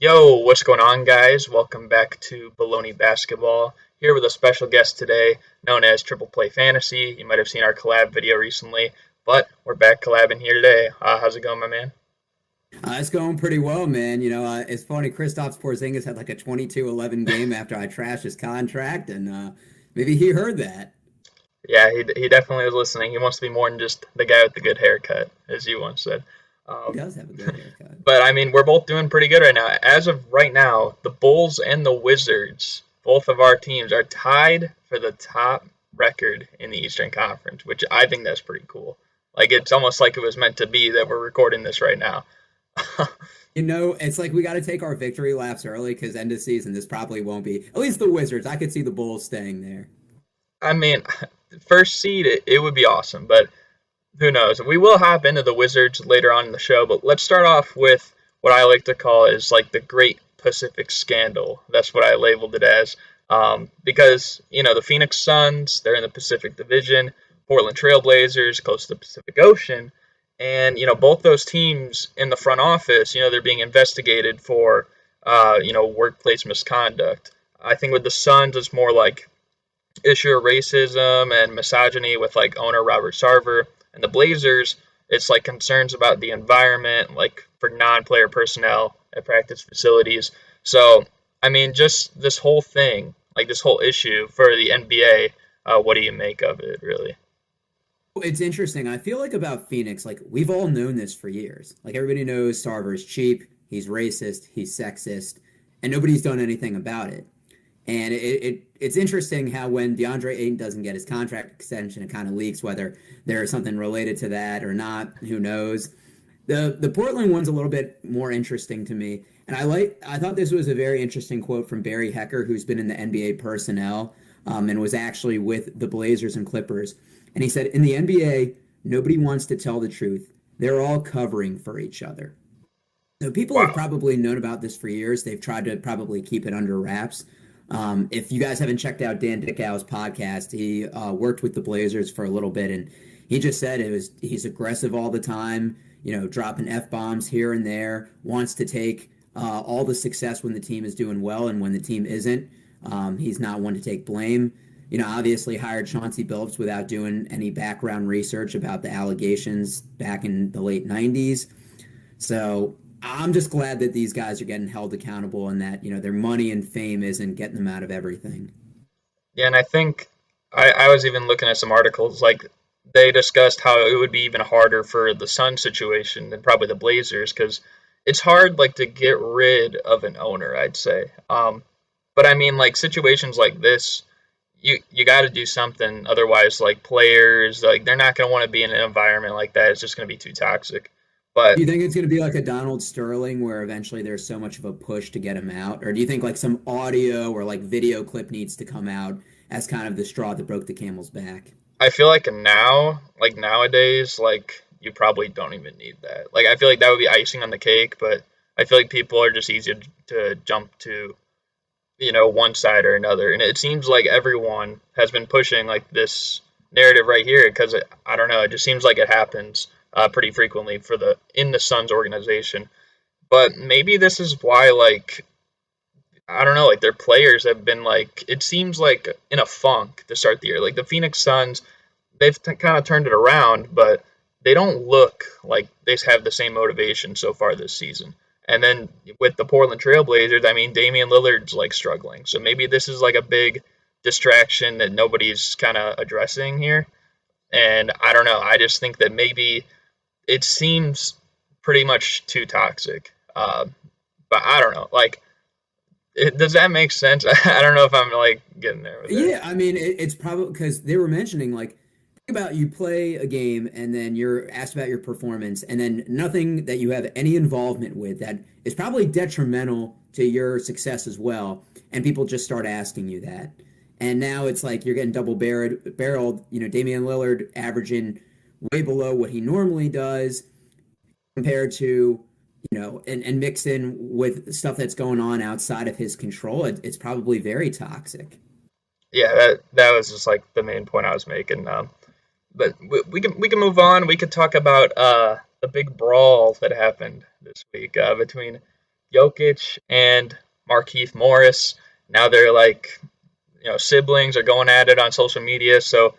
Yo, what's going on, guys? Welcome back to Bullony Basketball. Here with a special guest today, known as Triple Play Fantasy. You might have seen our collab video recently, but we're back collabing here today. How's it going, my man? It's going pretty well, man. It's funny. Kristaps Porzingis had like a 22-11 game after I trashed his contract, and maybe he heard that. Yeah, he definitely was listening. He wants to be more than just the guy with the good haircut, as you once said. He Um, does have a good haircut. but I mean, we're both doing pretty good right now. As of right now, the Bulls and the Wizards, both of our teams, are tied for the top record in the Eastern Conference, which I think that's pretty cool. Like it's almost like it was meant to be that we're recording this right now. It's like we got to take our victory laps early because end of season, this probably won't be. At least the Wizards. I could see the Bulls staying there. I mean, first seed, it would be awesome, but who knows? We will hop into the Wizards later on in the show, but let's start off with what I like to call is like the Great Pacific Scandal. That's what I labeled it as. Because, the Phoenix Suns, they're in the Pacific Division, Portland Trailblazers, close to the Pacific Ocean. And, both those teams in the front office, they're being investigated for, workplace misconduct. I think with the Suns, it's more like issue of racism and misogyny with like owner Robert Sarver, and the Blazers, it's like concerns about the environment, like for non-player personnel at practice facilities. So, I mean, just this whole thing, like this whole issue for the NBA, what do you make of it, really? It's interesting. I feel like about Phoenix, like we've all known this for years. Like everybody knows Sarver's cheap, he's racist, he's sexist, and nobody's done anything about it. And it's interesting how when DeAndre Ayton doesn't get his contract extension, it kind of leaks whether there's something related to that or not. Who knows? The Portland one's a little bit more interesting to me. And I thought this was a very interesting quote from Barry Hecker, who's been in the NBA personnel and was actually with the Blazers and Clippers. And he said, in the NBA, nobody wants to tell the truth. They're all covering for each other. So people have Wow. probably known about this for years. They've tried to probably keep it under wraps. If you guys haven't checked out Dan Dickau's podcast, he worked with the Blazers for a little bit, and he just said he's aggressive all the time, dropping f bombs here and there. Wants to take all the success when the team is doing well, and when the team isn't, he's not one to take blame. Obviously hired Chauncey Billups without doing any background research about the allegations back in the late '90s. So I'm just glad that these guys are getting held accountable and that, their money and fame isn't getting them out of everything. Yeah, and I think I was even looking at some articles, like they discussed how it would be even harder for the Sun situation than probably the Blazers, because it's hard, like, to get rid of an owner, I'd say. But I mean, like, situations like this, you got to do something. Otherwise, like, players, like, they're not going to want to be in an environment like that. It's just going to be too toxic. Do But you think it's going to be like a Donald Sterling where eventually there's so much of a push to get him out? Or do you think like some audio or like video clip needs to come out as kind of the straw that broke the camel's back? I feel like now, like nowadays, like you probably don't even need that. Like I feel like that would be icing on the cake, but I feel like people are just easier to jump to, one side or another. And it seems like everyone has been pushing like this narrative right here because I don't know, it just seems like it happens pretty frequently for the in the Suns organization. But maybe this is why, like, I don't know, like their players have been like it seems like in a funk to start the year. Like the Phoenix Suns, they've kind of turned it around, but they don't look like they have the same motivation so far this season. And then with the Portland Trailblazers, I mean, Damian Lillard's like struggling. So maybe this is like a big distraction that nobody's kind of addressing here. And I don't know. I just think that maybe it seems pretty much too toxic. But I don't know. Like, does that make sense? I don't know if I'm like getting there with it. Yeah, I mean, it's probably because they were mentioning like think about you play a game and then you're asked about your performance and then nothing that you have any involvement with that is probably detrimental to your success as well, and people just start asking you that. And now it's like you're getting barreled, Damian Lillard averaging way below what he normally does compared to, and mix in with stuff that's going on outside of his control. It's probably very toxic. Yeah, that was just like the main point I was making. But we can move on. We could talk about the big brawl that happened this week between Jokic and Markieff Morris. Now they're like, siblings are going at it on social media. So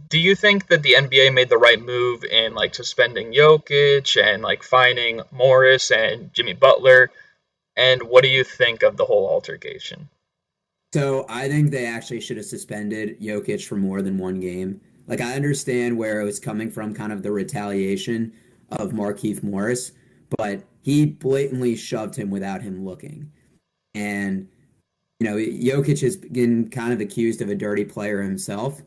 do you think that the NBA made the right move in like suspending Jokic and like fining Morris and Jimmy Butler? And what do you think of the whole altercation? So I think they actually should have suspended Jokic for more than one game. Like I understand where it was coming from, kind of the retaliation of Markieff Morris, but he blatantly shoved him without him looking. And Jokic has been kind of accused of a dirty player himself.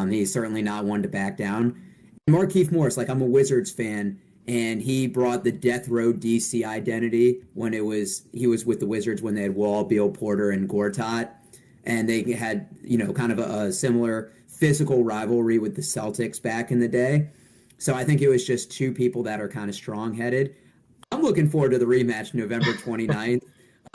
He's certainly not one to back down. Markieff Morris, like I'm a Wizards fan, and he brought the death row DC identity when he was with the Wizards when they had Wall, Beal, Porter, and Gortat, and they had kind of a similar physical rivalry with the Celtics back in the day. So I think it was just two people that are kind of strong headed. I'm looking forward to the rematch November 29th.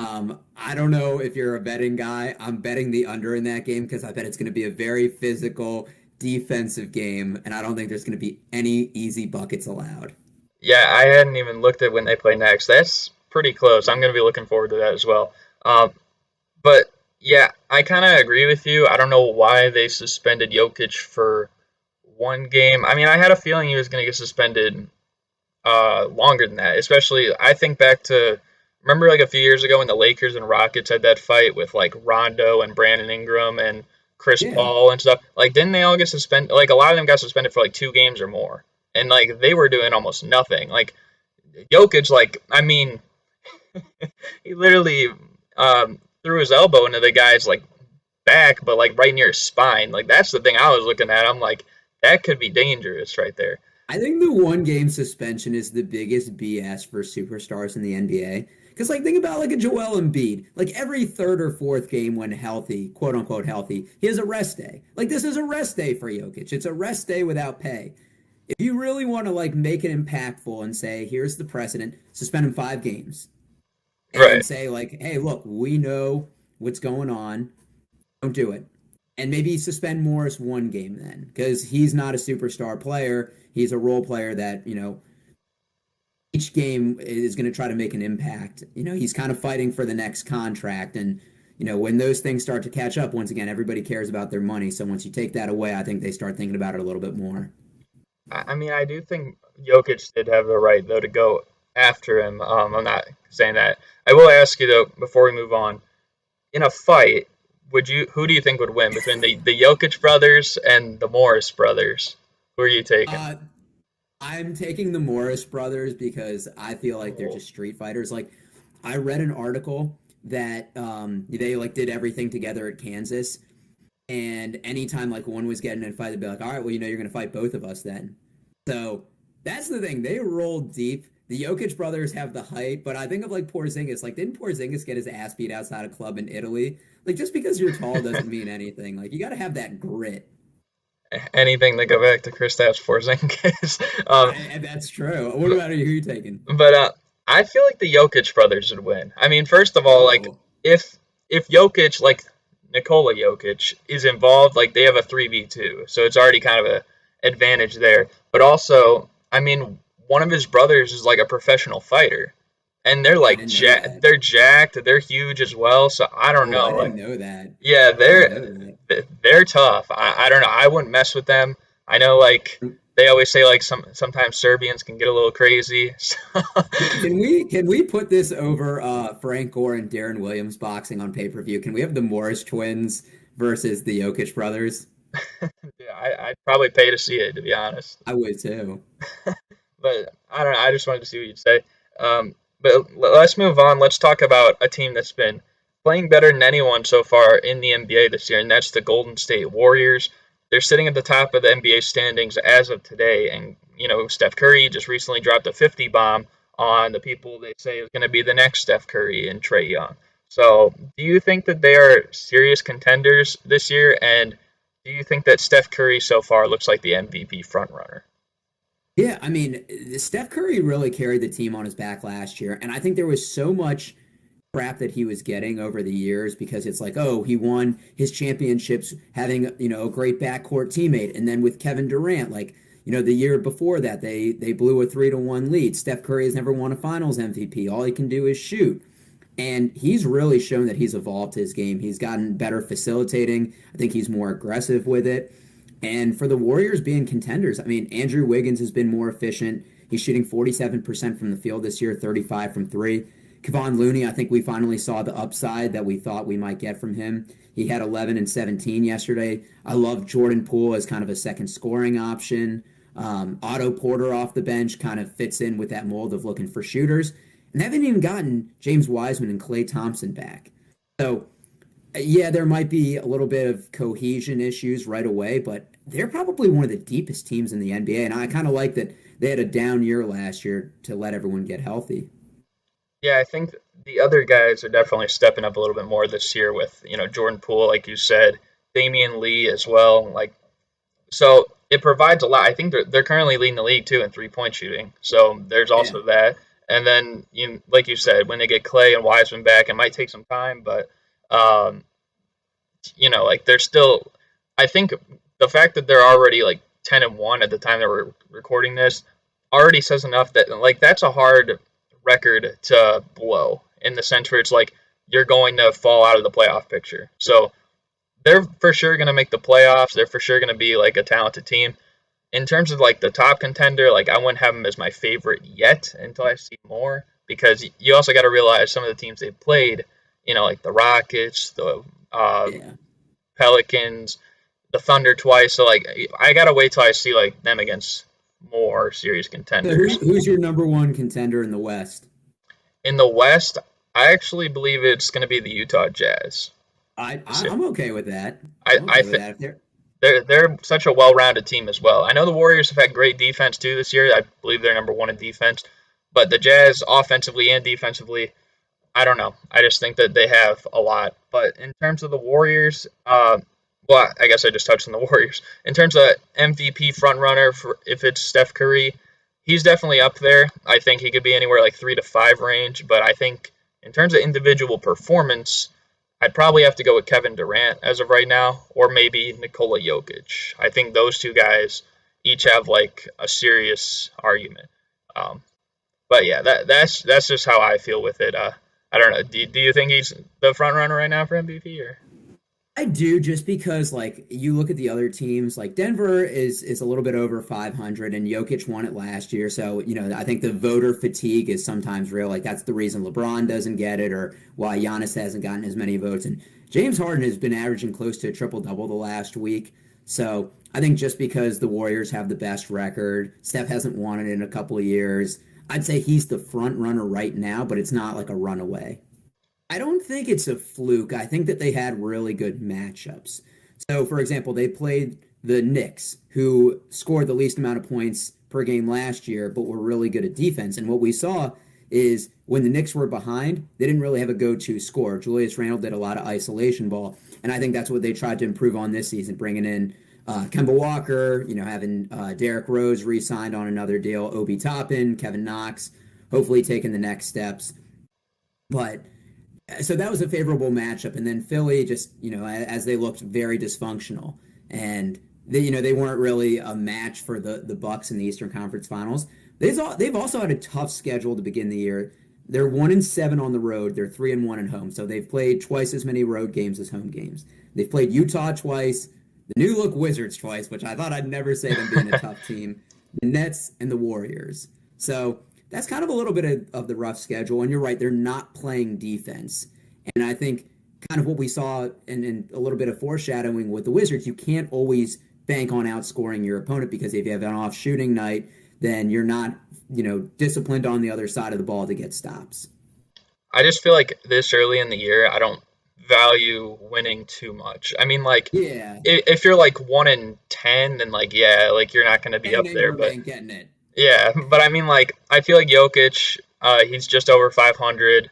I don't know if you're a betting guy. I'm betting the under in that game because I bet it's going to be a very physical defensive game, and I don't think there's going to be any easy buckets allowed. Yeah, I hadn't even looked at when they play next. That's pretty close. I'm going to be looking forward to that as well. Um, but yeah, I kind of agree with you. I don't know why they suspended Jokic for one game. I mean, I had a feeling he was going to get suspended longer than that. Especially, I think back to remember like a few years ago when the Lakers and Rockets had that fight with like Rondo and Brandon Ingram and Chris Yeah, Paul and stuff. Like, didn't they all get suspended? Like, a lot of them got suspended for like 2 games or more, and like they were doing almost nothing. Like Jokic, like I mean, he literally threw his elbow into the guy's like back, but like right near his spine. Like that's the thing I was looking at. I'm like, that could be dangerous right there. I think the one game suspension is the biggest BS for superstars in the NBA. Because, like, think about like a Joel Embiid. Like, every third or fourth game when healthy, quote unquote healthy, he has a rest day. Like, this is a rest day for Jokic. It's a rest day without pay. If you really want to, like, make it impactful and say, here's the precedent, suspend him 5 games and Right. say, like, hey, look, we know what's going on. Don't do it. And maybe suspend Morris 1 game then, because he's not a superstar player. He's a role player that, each game is going to try to make an impact. He's kind of fighting for the next contract. And, when those things start to catch up, once again, everybody cares about their money. So once you take that away, I think they start thinking about it a little bit more. I mean, I do think Jokic did have the right though to go after him. I'm not saying that. I will ask you though before we move on. In a fight, who do you think would win between the Jokic brothers and the Morris brothers? Who are you taking? Uh, I'm taking the Morris brothers because I feel like they're Oh, just street fighters. Like, I read an article that they like did everything together at Kansas, and anytime like one was getting in a fight, they'd be like, "All right, well, you're gonna fight both of us then." So that's the thing. They roll deep. The Jokic brothers have the height, but I think of like Porzingis. Like, didn't Porzingis get his ass beat outside a club in Italy? Like, just because you're tall doesn't mean anything. Like, you got to have that grit. anything to go back to Kristaps Porzingis. And that's true. What about you? Who are you taking? But I feel like the Jokic brothers would win. I mean, first of all, like Oh, if Jokic, like Nikola Jokic, is involved, like they have a 3v2, so it's already kind of a advantage there. But also, I mean, one of his brothers is like a professional fighter, and they're I like didn't know that. they're jacked, they're huge as well. So I don't Oh, I know, like didn't know that. yeah, I didn't know that. they're tough. I don't know. I wouldn't mess with them. I know like they always say like sometimes Serbians can get a little crazy. So, Can we put this over Frank Gore and Darren Williams boxing on pay-per-view? Can we have the Morris twins versus the Jokic brothers? yeah, I'd probably pay to see it to be honest. I would too. But I don't know. I just wanted to see what you'd say. But let's move on. Let's talk about a team that's been playing better than anyone so far in the NBA this year, and that's the Golden State Warriors. They're sitting at the top of the NBA standings as of today, and Steph Curry just recently dropped a 50 bomb on the people they say is going to be the next Steph Curry and Trey Young. So, do you think that they are serious contenders this year? And do you think that Steph Curry so far looks like the MVP frontrunner? Yeah, I mean, Steph Curry really carried the team on his back last year, and I think there was so much crap that he was getting over the years because it's like, oh, he won his championships having, a great backcourt teammate, and then with Kevin Durant, like, The year before that, they blew a 3-1 lead. Steph Curry has never won a Finals MVP. All he can do is shoot. And he's really shown that he's evolved his game. He's gotten better facilitating. I think he's more aggressive with it. And for the Warriors being contenders, I mean, Andrew Wiggins has been more efficient. He's shooting 47% from the field this year, 35 from three. Kevon Looney, I think we finally saw the upside that we thought we might get from him. He had 11 and 17 yesterday. I love Jordan Poole as kind of a second scoring option. Otto Porter off the bench kind of fits in with that mold of looking for shooters. And they haven't even gotten James Wiseman and Klay Thompson back. So, yeah, there might be a little bit of cohesion issues right away, but they're probably one of the deepest teams in the NBA. And I kind of like that they had a down year last year to let everyone get healthy. Yeah, I think the other guys are definitely stepping up a little bit more this year with, Jordan Poole, like you said, Damian Lee as well. So it provides a lot. I think they're currently leading the league too in 3-point shooting. So there's Yeah. also that. And then, like you said, when they get Clay and Wiseman back, it might take some time, but um, like they're still. I think the fact that they're already like 10-1 at the time that we're recording this already says enough that like that's a hard record to blow in the sense where it's like you're going to fall out of the playoff picture. So they're for sure going to make the playoffs. They're for sure going to be like a talented team. In terms of like the top contender, like I wouldn't have them as my favorite yet until I see more because you also got to realize some of the teams they've played, like the Rockets, the uh, Yeah. Pelicans, the Thunder twice. So like I got to wait till I see like them against more serious So contenders. who's your number one contender in the West? In the West, I actually believe it's going to be the Utah Jazz. So I'm okay with that. I, I'm I okay with think that. If they're they're such a well-rounded team as well. I know the Warriors have had great defense too this year. I believe they're number one in defense, but the Jazz offensively and defensively, I don't know. I just think that they have a lot. But in terms of the Warriors, well, I guess I just touched on the Warriors. In terms of MVP frontrunner, for if it's Steph Curry, he's definitely up there. I think he could be anywhere like 3 to 5 range. But I think in terms of individual performance, I'd probably have to go with Kevin Durant as of right now, or maybe Nikola Jokic. I think those two guys each have like a serious argument. Um, but yeah, that's just how I feel with it. I don't know. Do you think he's the front runner right now for MVP or? I do just because like you look at the other teams, like Denver is a little bit over 500 and Jokic won it last year. So, I think the voter fatigue is sometimes real. Like that's the reason LeBron doesn't get it or why Giannis hasn't gotten as many votes. And James Harden has been averaging close to a triple double the last week. So I think just because the Warriors have the best record, Steph hasn't won it in a couple of years. I'd say he's the front runner right now, but it's not like a runaway. I don't think it's a fluke. I think that they had really good matchups. So, for example, they played the Knicks, who scored the least amount of points per game last year, but were really good at defense. And what we saw is when the Knicks were behind, they didn't really have a go-to scorer. Julius Randle did a lot of isolation ball, and I think that's what they tried to improve on this season, bringing in Kemba Walker, having Derrick Rose re-signed on another deal, Obi Toppin, Kevin Knox, hopefully taking the next steps. But so that was a favorable matchup, and then Philly just as they looked very dysfunctional, and they weren't really a match for the Bucks in the Eastern Conference Finals. They've also had a tough schedule to begin the year. They're 1-7 on the road. They're 3-1 at home, so they've played twice as many road games as home games. They've played Utah twice, the new look Wizards twice, which I thought I'd never say them being a tough team, the Nets and the Warriors. So that's kind of a little bit of the rough schedule. And you're right, they're not playing defense. And I think kind of what we saw in a little bit of foreshadowing with the Wizards, you can't always bank on outscoring your opponent because if you have an off shooting night, then you're not, disciplined on the other side of the ball to get stops. I just feel like this early in the year, I don't value winning too much. I mean, like Yeah. if you're like 1-10, then like yeah, like you're not going to be And up then there. you But ain't getting it. yeah, but I mean, like I feel like Jokic, he's just over 500.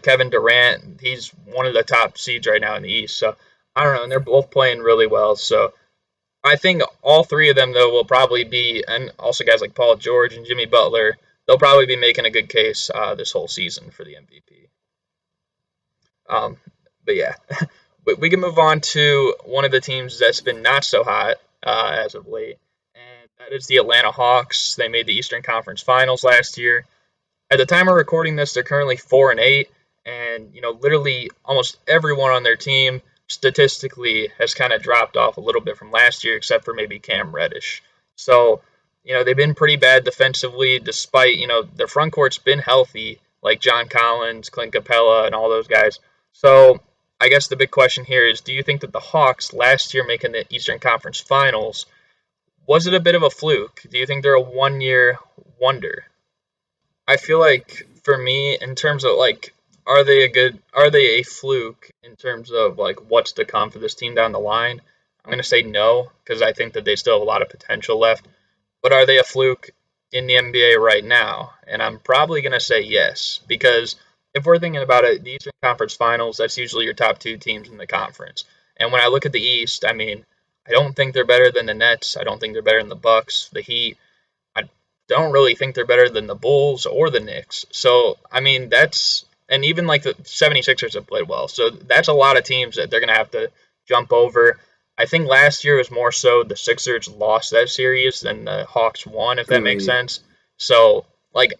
Kevin Durant, he's one of the top seeds right now in the East. So I don't know, and they're both playing really well. So I think all three of them though will probably be, and also guys like Paul George and Jimmy Butler, they'll probably be making a good case this whole season for the MVP. Um, but yeah, we can move on to one of the teams that's been not so hot as of late, and That is the Atlanta Hawks. They made the Eastern Conference Finals last year. At the time of recording this, they're currently 4-8, and literally almost everyone on their team statistically has kind of dropped off a little bit from last year, except for maybe Cam Reddish. So, they've been pretty bad defensively, despite their front court's been healthy, like John Collins, Clint Capella, and all those guys. So, I guess the big question here is: do you think that the Hawks last year making the Eastern Conference Finals was it a bit of a fluke? Do you think they're a 1 year wonder? I feel like for me, in terms of like, are they a fluke in terms of like what's to come for this team down the line? I'm gonna say no because I think that they still have a lot of potential left. But are they a fluke in the NBA right now? And I'm probably gonna say yes because if we're thinking about it, the Eastern Conference Finals, that's usually your top two teams in the conference. And when I look at the East, I mean, I don't think they're better than the Nets. I don't think they're better than the Bucks, the Heat. I don't really think they're better than the Bulls or the Knicks. So, I mean, and even like the 76ers have played well. So that's a lot of teams that they're going to have to jump over. I think last year was more so the Sixers lost that series than the Hawks won, if that makes Agreed. sense. So, like,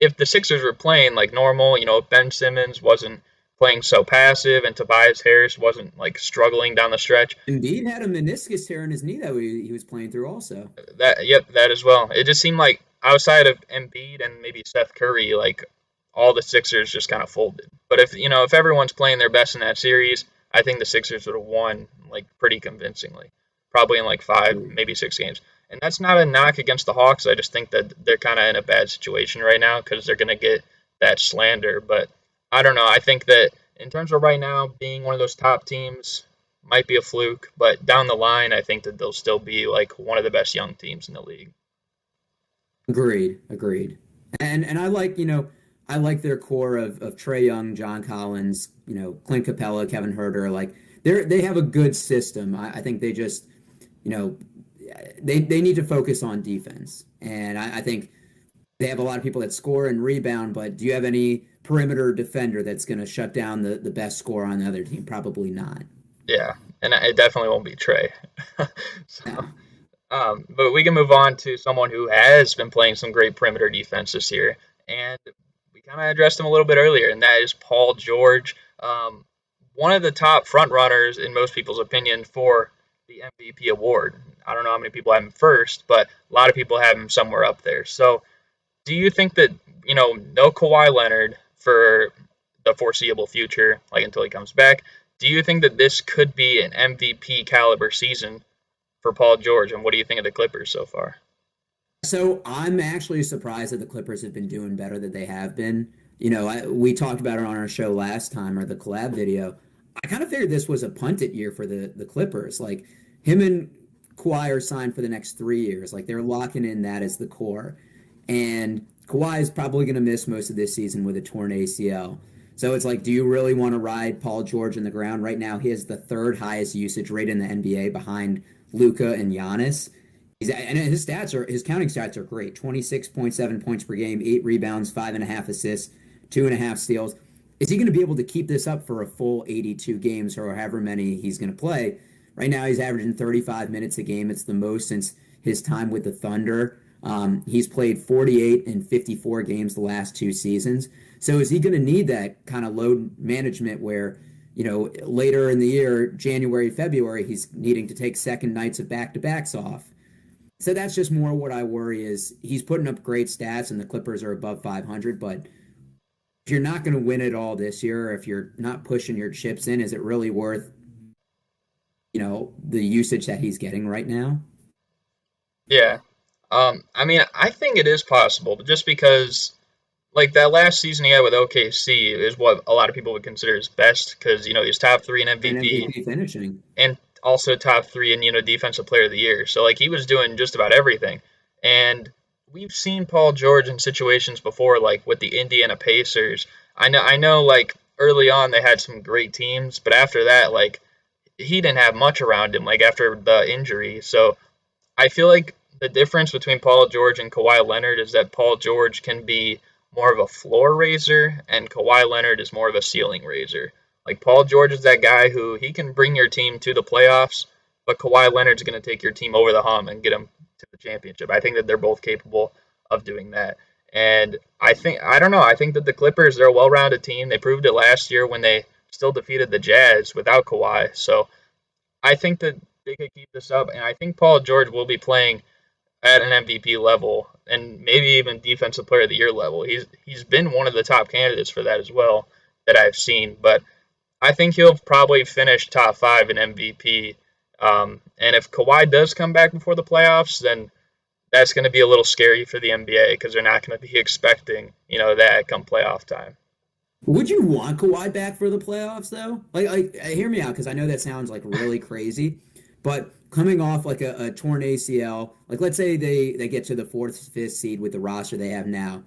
if the Sixers were playing like normal, if Ben Simmons wasn't playing so passive and Tobias Harris wasn't like struggling down the stretch, Embiid had a meniscus tear in his knee that he was playing through also. that as well. It just seemed like outside of Embiid and maybe Seth Curry, like all the Sixers just kind of folded. But if everyone's playing their best in that series, I think the Sixers would have won like pretty convincingly, probably in like 5, Agreed. maybe 6 games. And that's not a knock against the Hawks. I just think that they're kind of in a bad situation right now because they're going to get that slander. But I don't know. I think that in terms of right now being one of those top teams, might be a fluke, but down the line, I think that they'll still be like one of the best young teams in the league. Agreed. Agreed. And I like their core of Trey Young, John Collins, Clint Capella, Kevin Herter. Like they have a good system. I think they just, you know, they need to focus on defense. And I think they have a lot of people that score and rebound, but do you have any perimeter defender that's going to shut down the best scorer on the other team? Probably not. Yeah, and it definitely won't be Trey. so, Yeah. but we can move on to someone who has been playing some great perimeter defense this year, and we kind of addressed him a little bit earlier, and that is Paul George, one of the top front runners in most people's opinion for the MVP award. I don't know how many people have him first, but a lot of people have him somewhere up there. So, do you think that no Kawhi Leonard for the foreseeable future, like until he comes back? Do you think that this could be an MVP caliber season for Paul George? And what do you think of the Clippers so far? So I'm actually surprised that the Clippers have been doing better than they have been. We talked about it on our show last time or the collab video. I kind of figured this was a punted year for the Clippers. Like him and Kawhi are signed for the next 3 years. Like they're locking in that as the core. And Kawhi is probably going to miss most of this season with a torn ACL. So it's like, do you really want to ride Paul George in the ground? Right now, he has the third highest usage rate in the NBA behind Luka and Giannis. And his counting stats are great. 26.7 points per game, 8 rebounds, 5.5 assists, 2.5 steals. Is he going to be able to keep this up for a full 82 games or however many he's going to play? Right now, he's averaging 35 minutes a game. It's the most since his time with the Thunder. He's played 48 and 54 games the last 2 seasons. So is he going to need that kind of load management where, later in the year, January, February, he's needing to take second nights of back-to-backs off? So that's just more what I worry is he's putting up great stats and the Clippers are above 500, but if you're not going to win it all this year, or if you're not pushing your chips in, is it really worth, the usage that he's getting right now? Yeah. I mean, I think it is possible, but just because, like, that last season he had with OKC is what a lot of people would consider his best because, he's top three in An MVP MVP finishing. and also top three in, Defensive Player of the Year. So, like, he was doing just about everything. And we've seen Paul George in situations before, like with the Indiana Pacers. I know, like, early on they had some great teams, but after that, like, he didn't have much around him, like, after the injury. So, I feel like the difference between Paul George and Kawhi Leonard is that Paul George can be more of a floor raiser and Kawhi Leonard is more of a ceiling raiser. Like Paul George is that guy who he can bring your team to the playoffs, but Kawhi Leonard's going to take your team over the hump and get them to the championship. I think that they're both capable of doing that. And I don't know. I think that the Clippers, they're a well-rounded team. They proved it last year when they still defeated the Jazz without Kawhi. So I think that they could keep this up, and I think Paul George will be playing at an MVP level and maybe even Defensive Player of the Year level. He's been one of the top candidates for that as well that I've seen, but I think he'll probably finish top five in MVP. And if Kawhi does come back before the playoffs, then that's going to be a little scary for the NBA because they're not going to be expecting that come playoff time. Would you want Kawhi back for the playoffs though? Hear me out because I know that sounds like really crazy, but coming off like a torn ACL, like let's say they get to the fourth, fifth seed with the roster they have now,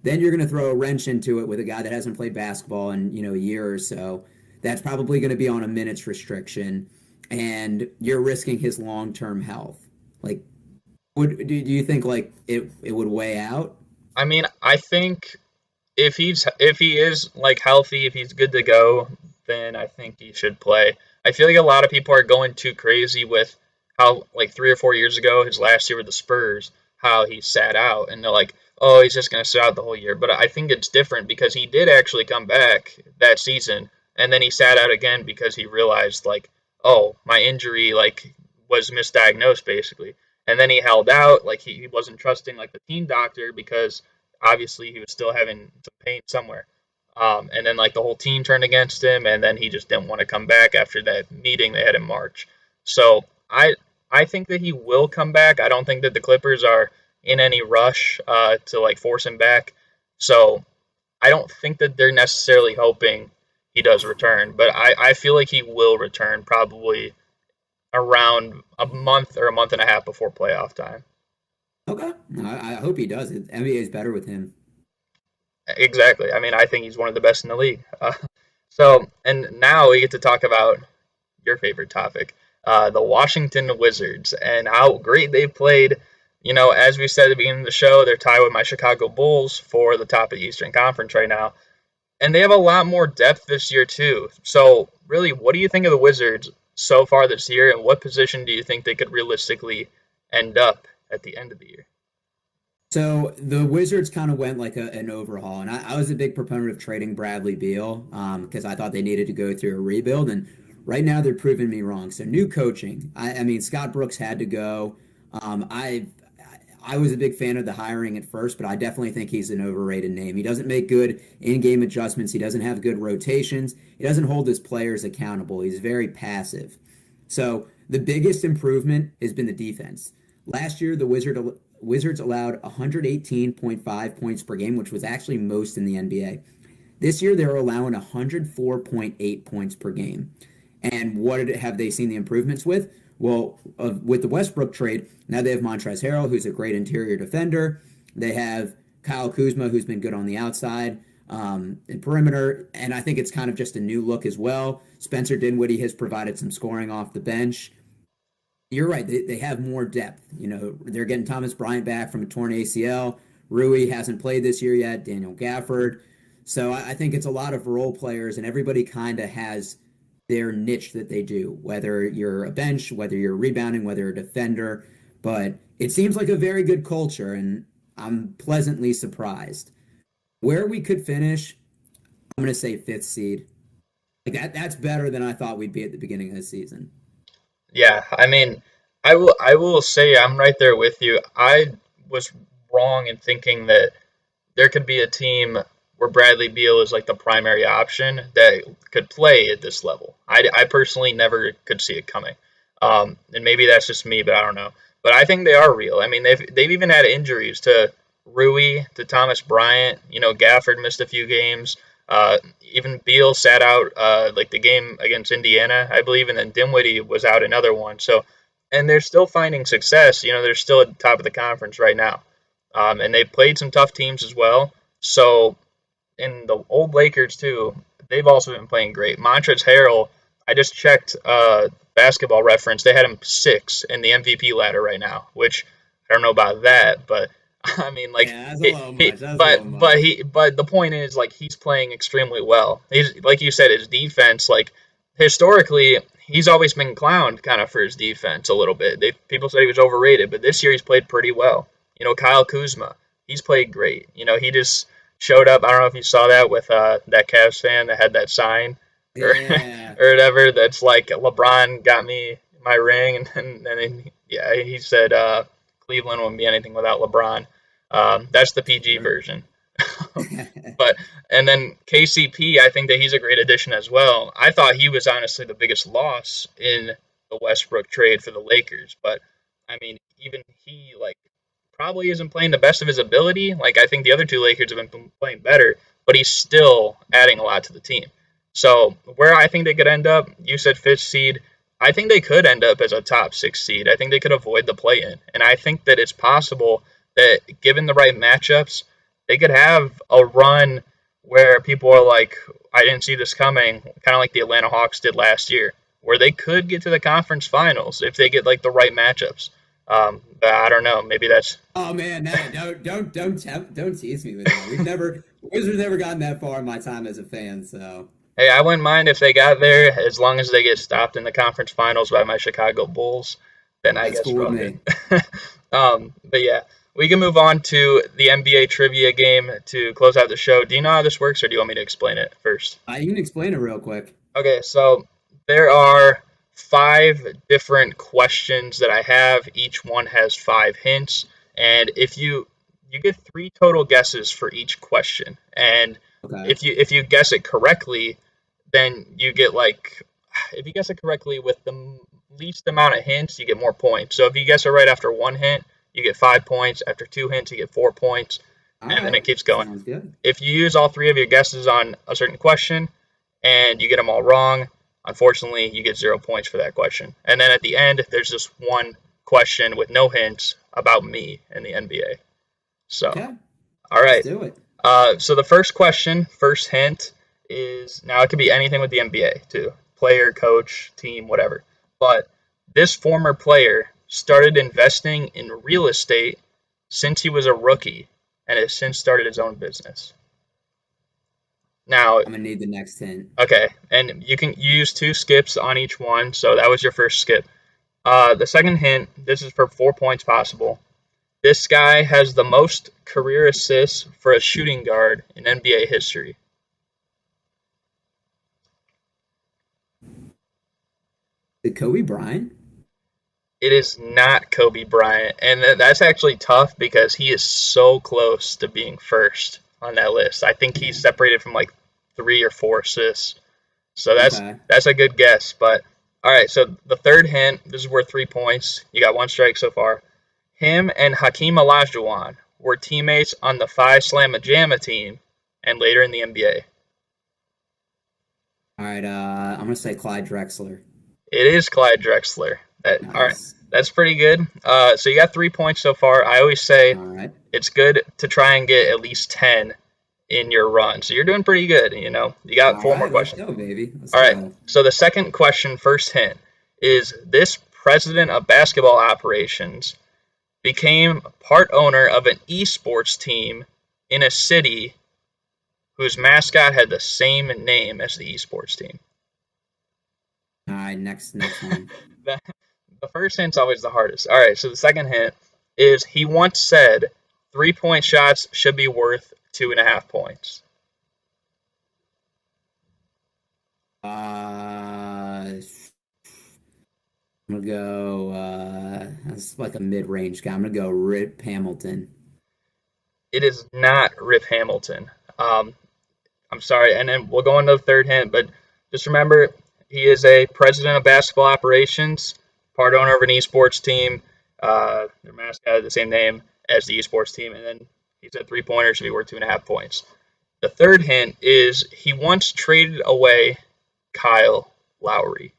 then you're going to throw a wrench into it with a guy that hasn't played basketball in a year or so. That's probably going to be on a minutes restriction, and you're risking his long-term health. Like, do you think like it would weigh out? I mean, I think if he is like healthy, if he's good to go, then I think he should play. I feel like a lot of people are going too crazy with how like 3 or 4 years ago, his last year with the Spurs, how he sat out, and they're like, oh, he's just going to sit out the whole year. But I think it's different because he did actually come back that season, and then he sat out again because he realized like, oh, my injury like was misdiagnosed basically, and then he held out like he wasn't trusting like the team doctor because obviously he was still having some pain somewhere. And then like the whole team turned against him, and then he just didn't want to come back after that meeting they had in March. So I think that he will come back. I don't think that the Clippers are in any rush to like force him back. So I don't think that they're necessarily hoping he does return, but I feel like he will return probably around a month or a month and a half before playoff time. Okay, I hope he does. NBA is better with him. Exactly. I mean, I think he's one of the best in the league. And now we get to talk about your favorite topic, the Washington Wizards, and how great they played. As we said at the beginning of the show, they're tied with my Chicago Bulls for the top of the Eastern Conference right now. And they have a lot more depth this year, too. So, really, what do you think of the Wizards so far this year, and what position do you think they could realistically end up at the end of the year? So the Wizards kind of went like an overhaul, and I was a big proponent of trading Bradley Beal because I thought they needed to go through a rebuild, and right now they're proving me wrong. So new coaching. I mean, Scott Brooks had to go. I was a big fan of the hiring at first, but I definitely think he's an overrated name. He doesn't make good in-game adjustments. He doesn't have good rotations. He doesn't hold his players accountable. He's very passive. So the biggest improvement has been the defense. Last year, the Wizards allowed 118.5 points per game, which was actually most in the NBA. This year, they're allowing 104.8 points per game. And what have they seen the improvements with? Well, with the Westbrook trade, now they have Montrezl Harrell, who's a great interior defender. They have Kyle Kuzma, who's been good on the outside and perimeter. And I think it's kind of just a new look as well. Spencer Dinwiddie has provided some scoring off the bench. You're right. They have more depth. They're getting Thomas Bryant back from a torn ACL. Rui hasn't played this year yet. Daniel Gafford. So I think it's a lot of role players, and everybody kind of has their niche that they do, whether you're a bench, whether you're rebounding, whether you're a defender. But it seems like a very good culture, and I'm pleasantly surprised. Where we could finish, I'm going to say fifth seed. Like that's better than I thought we'd be at the beginning of the season. Yeah, I mean, I will say I'm right there with you. I was wrong in thinking that there could be a team where Bradley Beal is like the primary option that could play at this level. I personally never could see it coming. And maybe that's just me, but I don't know. But I think they are real. I mean, they've even had injuries to Rui, to Thomas Bryant. Gafford missed a few games. Even Beal sat out like the game against Indiana, I believe, and then Dinwiddie was out another one. So, and they're still finding success. They're still at the top of the conference right now, and they've played some tough teams as well. So, in the old Lakers too, they've also been playing great. Montrezl Harrell, I just checked Basketball Reference. They had him 6 in the MVP ladder right now, which I don't know about that, but I mean, like, Yeah, that's a little much. That's a little much. but the point is, like, he's playing extremely well. He's like you said, his defense, like, historically, he's always been clowned kind of for his defense a little bit. People said he was overrated, but this year he's played pretty well. Kyle Kuzma, he's played great. He just showed up. I don't know if you saw that with that Cavs fan that had that sign or Yeah. or whatever. That's like LeBron got me my ring, and then yeah, he said Cleveland wouldn't be anything without LeBron. That's the PG Sure. version. But and then KCP, I think that he's a great addition as well. I thought he was honestly the biggest loss in the Westbrook trade for the Lakers, but I mean, even he like probably isn't playing the best of his ability. Like I think the other two Lakers have been playing better, but he's still adding a lot to the team. So where I think they could end up, you said fifth seed. I think they could end up as a top six seed. I think they could avoid the play-in, and I think that it's possible that given the right matchups, they could have a run where people are like, I didn't see this coming, kind of like the Atlanta Hawks did last year, where they could get to the conference finals if they get like the right matchups. But I don't know. Maybe that's Oh man, no, don't tease me with that. Wizards never gotten that far in my time as a fan, so hey, I wouldn't mind if they got there as long as they get stopped in the conference finals by my Chicago Bulls. Then I that's guess cool we're with all me. good. But yeah, we can move on to the NBA trivia game to close out the show. Do you know how this works, or do you want me to explain it first? You can explain it real quick. Okay, so there are five different questions that I have. Each one has five hints, and if you get three total guesses for each question, and Okay. if you guess it correctly, then you get like if you guess it correctly with the least amount of hints, you get more points. So if you guess it right after one hint, you get 5 points. After two hints, you get 4 points, All and then right. it keeps going. Sounds good. If you use all three of your guesses on a certain question and you get them all wrong, unfortunately, you get 0 points for that question. And then at the end, there's just one question with no hints about me in the NBA. So, Okay. all Let's right. do it. So the first question, first hint is now it could be anything with the NBA too, player, coach, team, whatever. But this former player started investing in real estate since he was a rookie and has since started his own business. Now, I'm gonna need the next hint. okay, and you can use two skips on each one, so that was your first skip. The second hint, this is for 4 points possible. This guy has the most career assists for a shooting guard in NBA history. The Kobe Bryant? It is not Kobe Bryant, and that's actually tough because he is so close to being first on that list. I think he's separated from like 3 or 4 assists. So Okay. that's a good guess. But all right, so the third hint, this is worth 3 points. You got one strike so far. Him and Hakeem Olajuwon were teammates on the Phi Slamma Jamma team and later in the NBA. All right. I'm gonna say Clyde Drexler. It is Clyde Drexler. All right, Nice. that's pretty good. So you got 3 points so far. I always say All right. it's good to try and get at least 10 in your run. So you're doing pretty good. You got All four more right. Let's questions. go, baby. Let's All right. go. So the second question, first hint, is this president of basketball operations became part owner of an esports team in a city whose mascot had the same name as the esports team. All right. Next one. The, the first hint's always the hardest. All right, so the second hint is he once said 3-point shots should be worth 2.5 points. I'm gonna go. That's like a mid-range guy. I'm gonna go Rip Hamilton. It is not Rip Hamilton. I'm sorry, and then we'll go into the third hint, but just remember he is a president of basketball operations, part owner of an esports team. Their mascot had the same name as the esports team, and then he said 3-pointers should be worth 2.5 points. The third hint is he once traded away Kyle Lowry.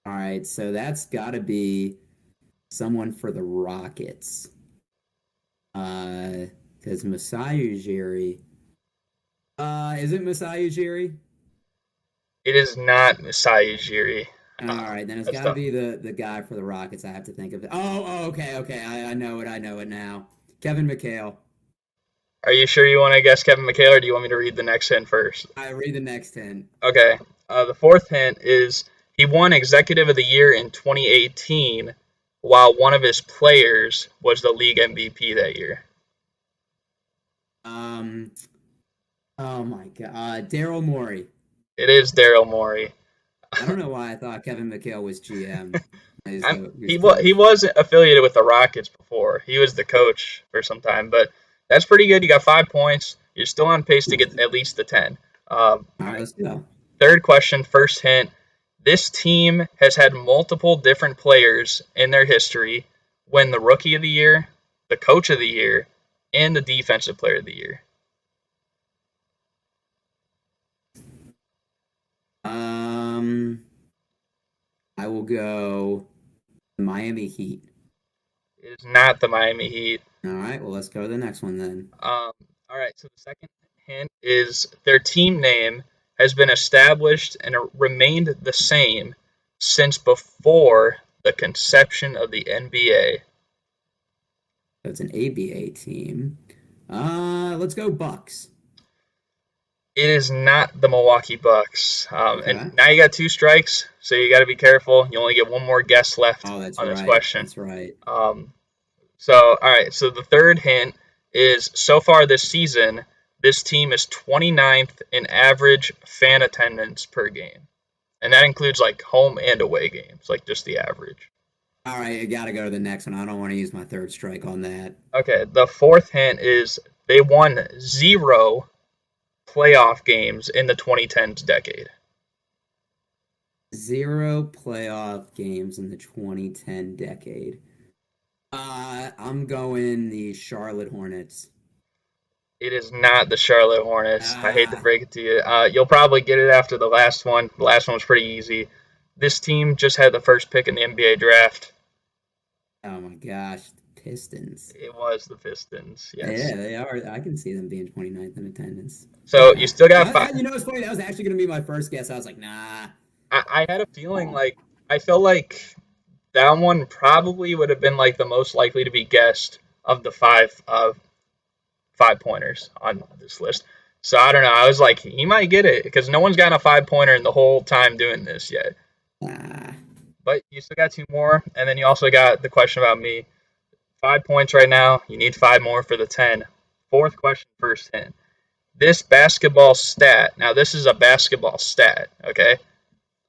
All right, so that's got to be someone for the Rockets. Because Masai Ujiri. Is it Masai Ujiri? It is not Masai Ujiri. All right, then it's That's got to tough. be the guy for the Rockets. I have to think of it. Okay. I know it. I know it now. Kevin McHale. Are you sure you want to guess Kevin McHale, or do you want me to read the next hint first? I read the next 10. Okay. The fourth hint is he won Executive of the Year in 2018, while one of his players was the league MVP that year. Um, oh my God, Daryl Morey. It is Daryl Morey. I don't know why I thought Kevin McHale was GM. He was affiliated with the Rockets before. He was the coach for some time, but that's pretty good. You got 5 points. You're still on pace to get at least the 10. All right, let's go. Third question, first hint. This team has had multiple different players in their history win the Rookie of the Year, the Coach of the Year, and the Defensive Player of the Year. I will go Miami Heat. It is not the Miami Heat. All right, well, let's go to the next one then. All right, so the second hint is their team name has been established and remained the same since before the conception of the NBA. So it's an ABA team. Let's go Bucks. It is not the Milwaukee Bucks. Okay. And now you got 2 strikes, so you got to be careful. You only get one more guess left Oh, that's on this right. question. That's right. All right, so the third hint is so far this season, this team is 29th in average fan attendance per game. And that includes like home and away games, like just the average. All right, I got to go to the next one. I don't want to use my third strike on that. Okay, the fourth hint is they won 0 playoff games in the 2010s decade. 0 playoff games in the 2010 decade. I'm going the Charlotte Hornets. It is not the Charlotte Hornets. I hate to break it to you. You'll probably get it after the last one. The last one was pretty easy. This team just had the first pick in the NBA draft. Oh my gosh, the Pistons. It was the Pistons, yes. Yeah, they are. I can see them being 29th in attendance. So you still got 5. You know, it's funny. That was actually going to be my first guess. I was like, nah. I had a feeling I felt like that one probably would have been like the most likely to be guessed of the 5 pointers on this list. So I don't know. I was like, he might get it because no one's gotten a 5-pointer in the whole time doing this yet. But you still got 2 more, and then you also got the question about me. 5 points right now. You need 5 more for the 10. Fourth question, first hint. This basketball stat, now this is a basketball stat, okay,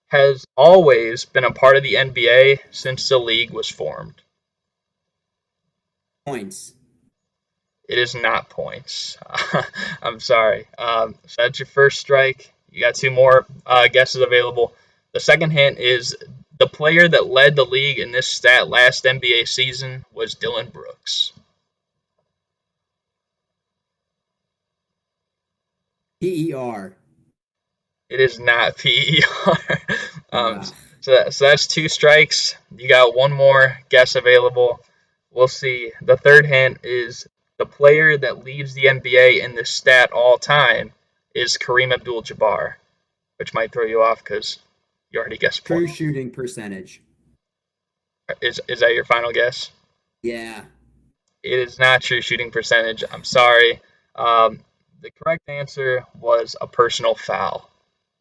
has always been a part of the NBA since the league was formed. Points. It is not points. I'm sorry. So that's your first strike. You got 2 more guesses available. The second hint is the player that led the league in this stat last NBA season was Dylan Brooks. PER. It is not PER. So that's 2 strikes. You got 1 more guess available. We'll see. The third hint is the player that leads the NBA in this stat all time is Kareem Abdul-Jabbar, which might throw you off because you already guessed True shooting percentage. Is that your final guess? Yeah. It is not true shooting percentage. I'm sorry. The correct answer was a personal foul.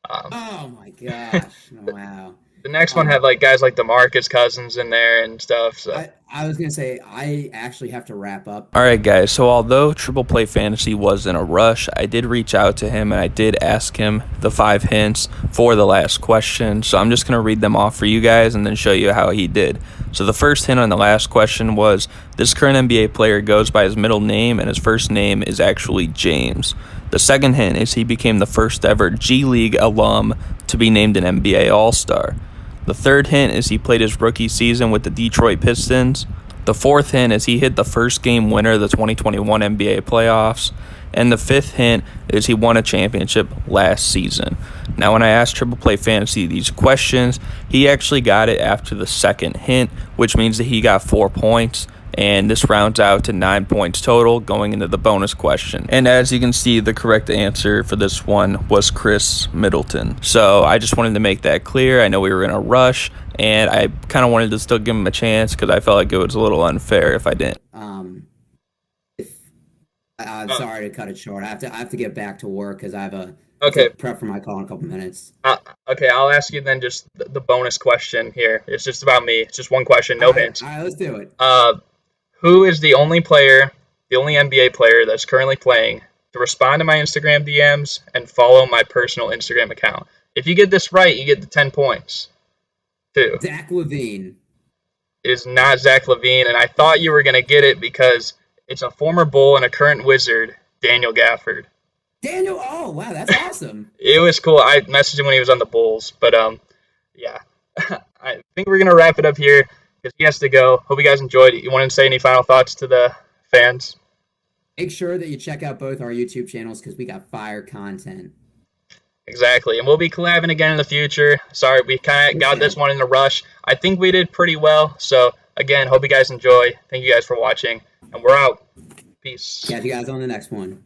Oh my gosh! Wow. The next one had like guys like DeMarcus Cousins in there and stuff. So I was gonna say I actually have to wrap up. All right, guys. So although Triple Play Fantasy was in a rush, I did reach out to him and I did ask him the 5 hints for the last question. So I'm just gonna read them off for you guys and then show you how he did. So the first hint on the last question was this current NBA player goes by his middle name and his first name is actually James. The second hint is he became the first ever G League alum to be named an NBA All-Star. The third hint is he played his rookie season with the Detroit Pistons. The fourth hint is he hit the first game winner of the 2021 NBA playoffs. And the fifth hint is he won a championship last season. Now, when I asked Triple Play Fantasy these questions, he actually got it after the second hint, which means that he got 4 points. And this rounds out to 9 points total going into the bonus question. And as you can see, the correct answer for this one was Chris Middleton. So I just wanted to make that clear. I know we were in a rush, and I kind of wanted to still give him a chance because I felt like it was a little unfair if I didn't. I'm sorry to cut it short. I have to get back to work because I have a okay prep for my call in a couple minutes. Okay, I'll ask you then just the bonus question here. It's just about me. It's just one question, All no right, hints. all right, let's do it. Who is the only player, the only NBA player that's currently playing to respond to my Instagram DMs and follow my personal Instagram account? If you get this right, you get the 10 points, too. Zach LaVine. It is not Zach LaVine, and I thought you were going to get it because it's a former Bull and a current Wizard, Daniel Gafford. Daniel, oh, wow, that's awesome. It was cool. I messaged him when he was on the Bulls, but yeah. I think we're going to wrap it up here because he has to go. Hope you guys enjoyed it. You want to say any final thoughts to the fans? Make sure that you check out both our YouTube channels because we got fire content. Exactly, and we'll be collabing again in the future. Sorry, we kind of got this one in a rush. I think we did pretty well. So, again, hope you guys enjoy. Thank you guys for watching, and we're out. Peace. Catch you guys on the next one.